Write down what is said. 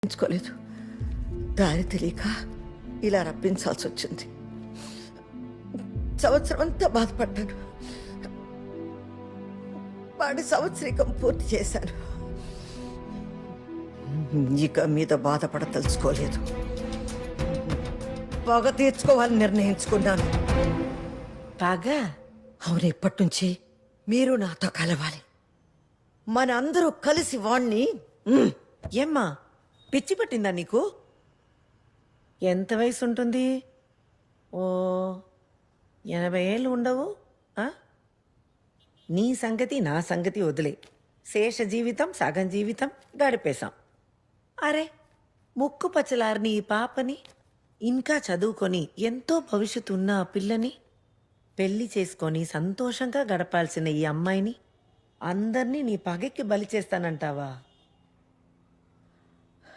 ఎంచుకోలేదు. దారి తెలియక ఇలా రప్పించాల్సి వచ్చింది. సంవత్సరం అంతా బాధపడ్డాను. వాడి సంవత్సరికం పూర్తి చేశాను. ఇక మీద బాధపడదలుచుకోలేదు. పగ తీర్చుకోవాలని నిర్ణయించుకున్నాను. పగ? అవును, ఇప్పటి నుంచి మీరు నాతో కలవాలి. మన అందరూ కలిసి వాణ్ణి ఏమ్మా పిచ్చి పట్టిందా నీకు? ఎంత వయసు ఉంటుంది? ఓ 80 ఏళ్ళు ఉండవు. ఆ? నీ సంగతి నా సంగతి వదిలే. శేష జీవితం సగం జీవితం గడిపేశాం. అరే ముక్కు పచ్చలారిని ఈ పాపని, ఇంకా చదువుకొని ఎంతో భవిష్యత్తు ఉన్న ఆ పిల్లని, పెళ్లి చేసుకొని సంతోషంగా గడపాల్సిన ఈ అమ్మాయిని అందర్నీ నీ పగకి బలి చేస్తానంటావా?